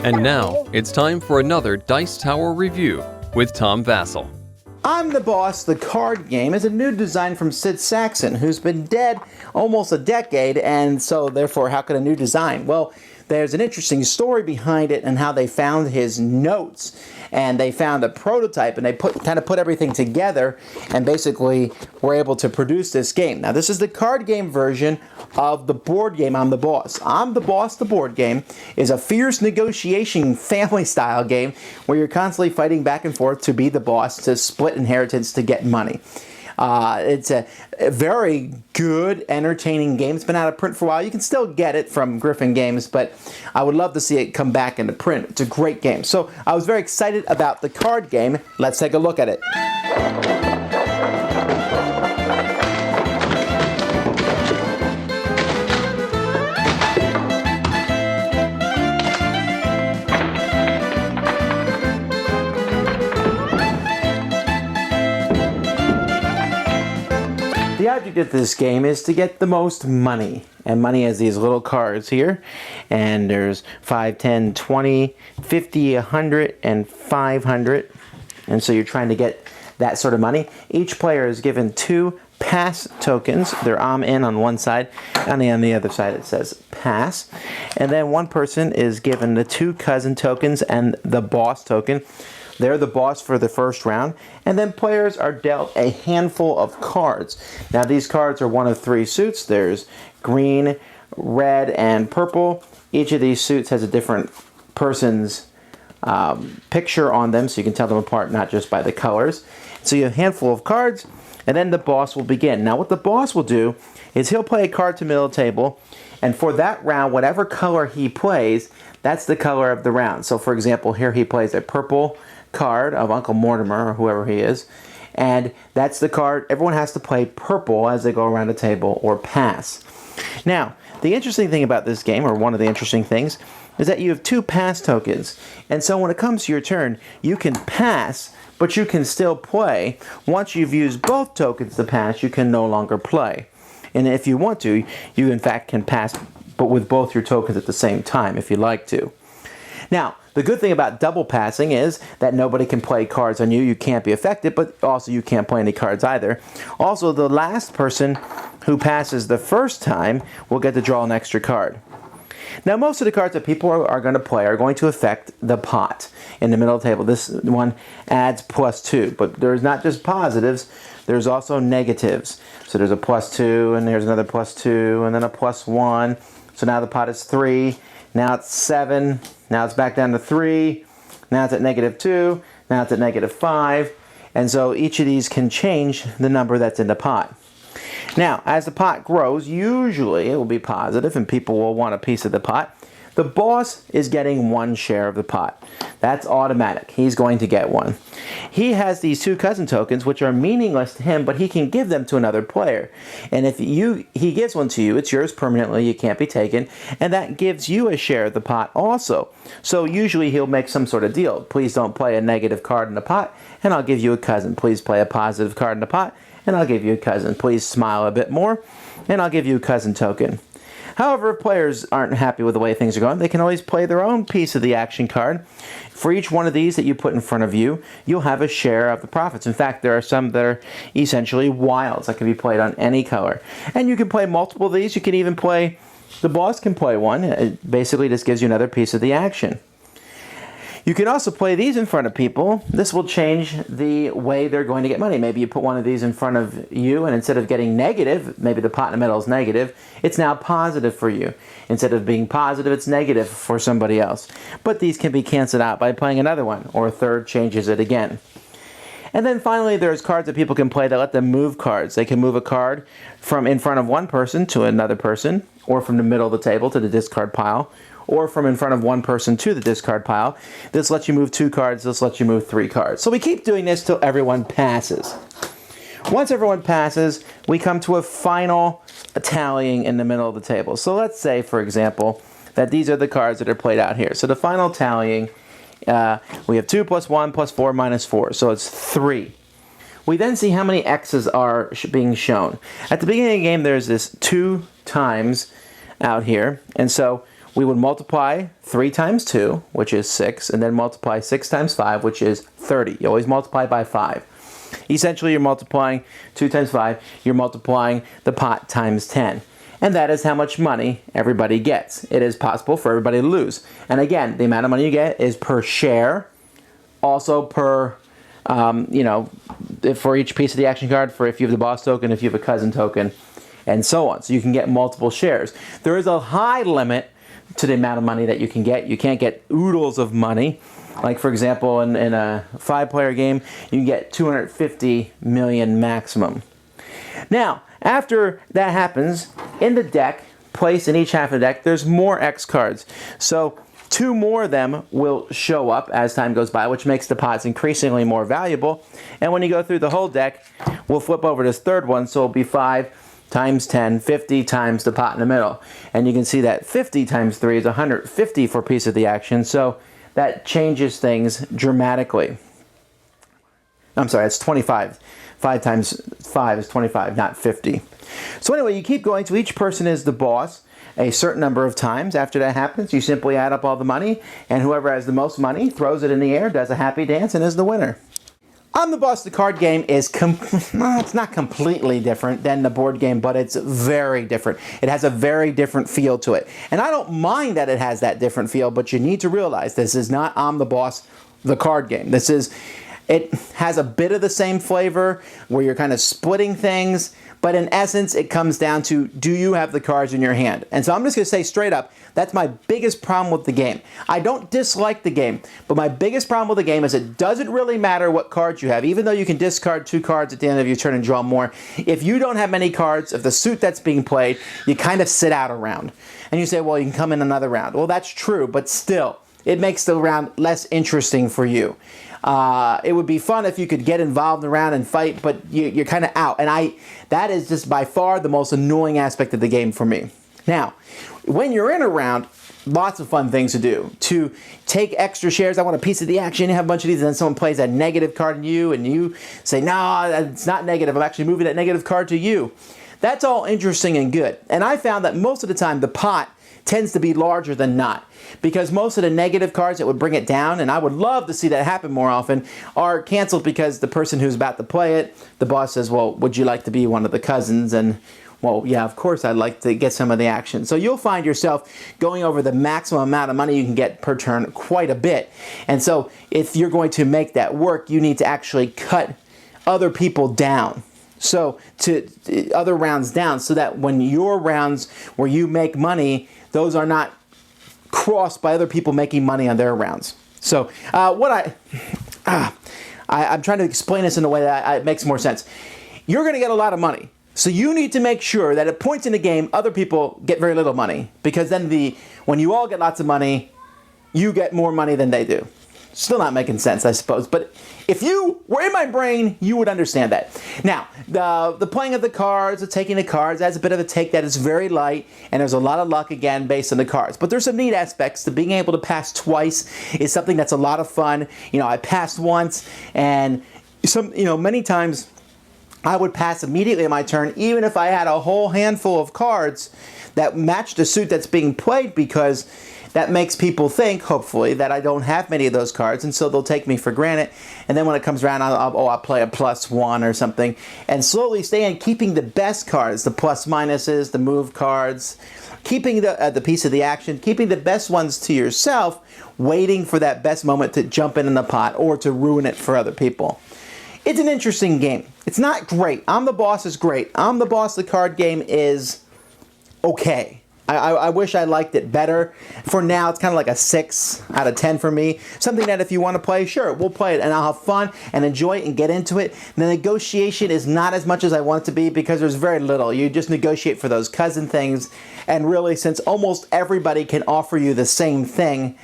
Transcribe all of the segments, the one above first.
And now, it's time for another Dice Tower review with Tom Vasel. I'm the Boss, the card game, is a new design from Sid Saxon, who's been dead almost a decade, and so therefore, how could a new design? Well, there's an interesting story behind it and how they found his notes, and they found a prototype, and they kind of put everything together, and basically were able to produce this game. Now, this is the card game version of the board game I'm the Boss. I'm the Boss, the board game, is a fierce negotiation family-style game where you're constantly fighting back and forth to be the boss, to split inheritance, to get money. It's a very good, entertaining game. It's been out of print for a while. You can still get it from Griffin Games, but I would love to see it come back into print. It's a great game. So I was very excited about the card game. Let's take a look at it. The object of this game is to get the most money, and money has these little cards here, and there's 5, 10, 20, 50, 100, and 500, and so you're trying to get that sort of money. Each player is given 2 pass tokens. They're in on one side, and on the other side it says pass, and then one person is given the 2 cousin tokens and the boss token. They're the boss for the first round, and then players are dealt a handful of cards. Now these cards are one of 3 suits. There's green, red, and purple. Each of these suits has a different person's picture on them, so you can tell them apart not just by the colors. So you have a handful of cards, and then the boss will begin. Now what the boss will do is he'll play a card to the middle of the table, and for that round, whatever color he plays, that's the color of the round. So for example, here he plays a purple card of Uncle Mortimer or whoever he is, and that's the card. Everyone has to play purple as they go around the table or pass. Now, the interesting thing about this game, or one of the interesting things, is that you have 2 pass tokens, and so when it comes to your turn, you can pass, but you can still play. Once you've used both tokens to pass, you can no longer play. And if you want to, you in fact can pass, but with both your tokens at the same time if you'd like to. Now, the good thing about double passing is that nobody can play cards on you. You can't be affected, but also you can't play any cards either. Also, the last person who passes the first time will get to draw an extra card. Now, most of the cards that people are going to play are going to affect the pot in the middle of the table. This one adds +2, but there's not just positives, there's also negatives. So there's a +2, and there's another +2, and then a +1. So now the pot is 3. Now it's 7. Now it's back down to 3. Now it's at -2. Now it's at -5. And so each of these can change the number that's in the pot. Now, as the pot grows, usually it will be positive and people will want a piece of the pot. The boss is getting 1 share of the pot. That's automatic. He's going to get 1. He has these 2 cousin tokens, which are meaningless to him, but he can give them to another player. And if he gives one to you, it's yours permanently, you can't be taken, and that gives you a share of the pot also. So usually he'll make some sort of deal. Please don't play a negative card in the pot, and I'll give you a cousin. Please play a positive card in the pot, and I'll give you a cousin. Please smile a bit more, and I'll give you a cousin token. However, if players aren't happy with the way things are going, they can always play their own piece of the action card. For each one of these that you put in front of you, you'll have a share of the profits. In fact, there are some that are essentially wilds that can be played on any color. And you can play multiple of these. You can even play, the boss can play one. It basically just gives you another piece of the action. You can also play these in front of people. This will change the way they're going to get money. Maybe you put one of these in front of you, and instead of getting negative, maybe the pot in the middle is negative, it's now positive for you. Instead of being positive, it's negative for somebody else. But these can be canceled out by playing another one, or a third changes it again. And then finally, there's cards that people can play that let them move cards. They can move a card from in front of one person to another person, or from the middle of the table to the discard pile, or from in front of one person to the discard pile. This lets you move 2 cards, this lets you move 3 cards. So we keep doing this till everyone passes. Once everyone passes, we come to a final tallying in the middle of the table. So let's say, for example, that these are the cards that are played out here. So the final tallying, we have 2 + 1 + 4 - 4, so it's 3. We then see how many X's are being shown. At the beginning of the game, there's this 2 times out here, and so we would multiply 3 times 2, which is 6, and then multiply 6 times 5, which is 30. You always multiply by 5. Essentially, you're multiplying 2 times 5, you're multiplying the pot times 10. And that is how much money everybody gets. It is possible for everybody to lose. And again, the amount of money you get is per share, also per, for each piece of the action card, for if you have the boss token, if you have a cousin token, and so on. So you can get multiple shares. There is a high limit to the amount of money that you can get. You can't get oodles of money. Like, for example, in a 5-player game, you can get 250 million maximum. Now, after that happens, in the deck, placed in each half of the deck, there's more X cards. So 2 more of them will show up as time goes by, which makes the pots increasingly more valuable. And when you go through the whole deck, we'll flip over this third one, so it'll be 5 times 10, 50 times the pot in the middle. And you can see that 50 times 3 is 150 for a piece of the action, so that changes things dramatically. I'm sorry, it's 25. 5 times 5 is 25, not 50. So anyway, you keep going, so each person is the boss a certain number of times. After that happens, you simply add up all the money, and whoever has the most money throws it in the air, does a happy dance, and is the winner. I'm the Boss, the card game is, it's not completely different than the board game, but it's very different. It has a very different feel to it. And I don't mind that it has that different feel, but you need to realize this is not I'm the Boss, the card game. It has a bit of the same flavor where you're kind of splitting things, but in essence, it comes down to, do you have the cards in your hand? And so I'm just going to say straight up, that's my biggest problem with the game. I don't dislike the game, but my biggest problem with the game is it doesn't really matter what cards you have, even though you can discard 2 cards at the end of your turn and draw more. If you don't have many cards of the suit that's being played, you kind of sit out a round. And you say, well, you can come in another round. Well, that's true, but still, it makes the round less interesting for you. It would be fun if you could get involved in a round and fight, but you're kind of out. And that is just by far the most annoying aspect of the game for me. Now, when you're in a round, lots of fun things to do. To take extra shares, I want a piece of the action, you have a bunch of these, and then someone plays a negative card on you, and you say, no, it's not negative, I'm actually moving that negative card to you. That's all interesting and good. And I found that most of the time, the pot tends to be larger than not, because most of the negative cards that would bring it down, and I would love to see that happen more often, are canceled because the person who's about to play it, the boss says, well, would you like to be one of the cousins? And, well, yeah, of course I'd like to get some of the action. So you'll find yourself going over the maximum amount of money you can get per turn quite a bit. And so if you're going to make that work, you need to actually cut other people down. So to other rounds down, so that when your rounds where you make money, those are not crossed by other people making money on their rounds. So I'm trying to explain this in a way that it makes more sense. You're going to get a lot of money. So you need to make sure that at points in the game, other people get very little money. Because then when you all get lots of money, you get more money than they do. Still not making sense, I suppose. But if you were in my brain, you would understand that. Now, the playing of the cards, the taking the cards, that's a bit of a take that is very light, and there's a lot of luck, again, based on the cards. But there's some neat aspects. To being able to pass twice is something that's a lot of fun. You know, I passed once, and many times I would pass immediately on my turn, even if I had a whole handful of cards that match the suit that's being played, because that makes people think, hopefully, that I don't have many of those cards, and so they'll take me for granted. And then when it comes around, I'll play a +1 or something, and slowly keeping the best cards, the plus minuses, the move cards, keeping the piece of the action, keeping the best ones to yourself, waiting for that best moment to jump in the pot or to ruin it for other people. It's an interesting game. It's not great. I'm the Boss is great. I'm the Boss, the card game is okay. I wish I liked it better. For now, it's kind of like a 6 out of 10 for me. Something that if you want to play, sure, we'll play it, and I'll have fun and enjoy it and get into it. The negotiation is not as much as I want it to be, because there's very little. You just negotiate for those cousin things, and really, since almost everybody can offer you the same thing,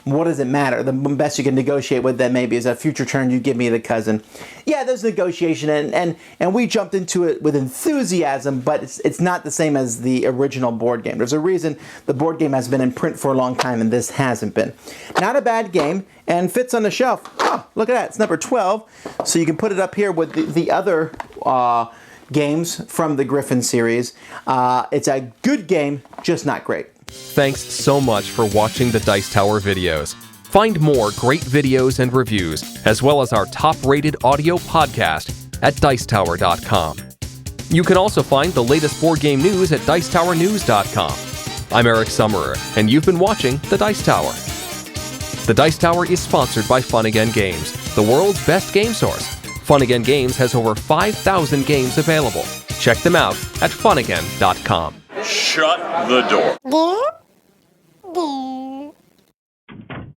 what does it matter? The best you can negotiate with them maybe is a future turn you give me the cousin. Yeah, there's negotiation, and we jumped into it with enthusiasm, but it's not the same as the original board game. There's a reason the board game has been in print for a long time and this hasn't been. Not a bad game, and fits on the shelf. Oh, look at that, it's number 12, so you can put it up here with the other games from the Griffin series. It's a good game, just not great. Thanks so much for watching the Dice Tower videos. Find more great videos and reviews, as well as our top-rated audio podcast at Dicetower.com. You can also find the latest board game news at Dicetowernews.com. I'm Eric Summerer, and you've been watching The Dice Tower. The Dice Tower is sponsored by Fun Again Games, the world's best game source. Fun Again Games has over 5,000 games available. Check them out at funagain.com. Shut the door.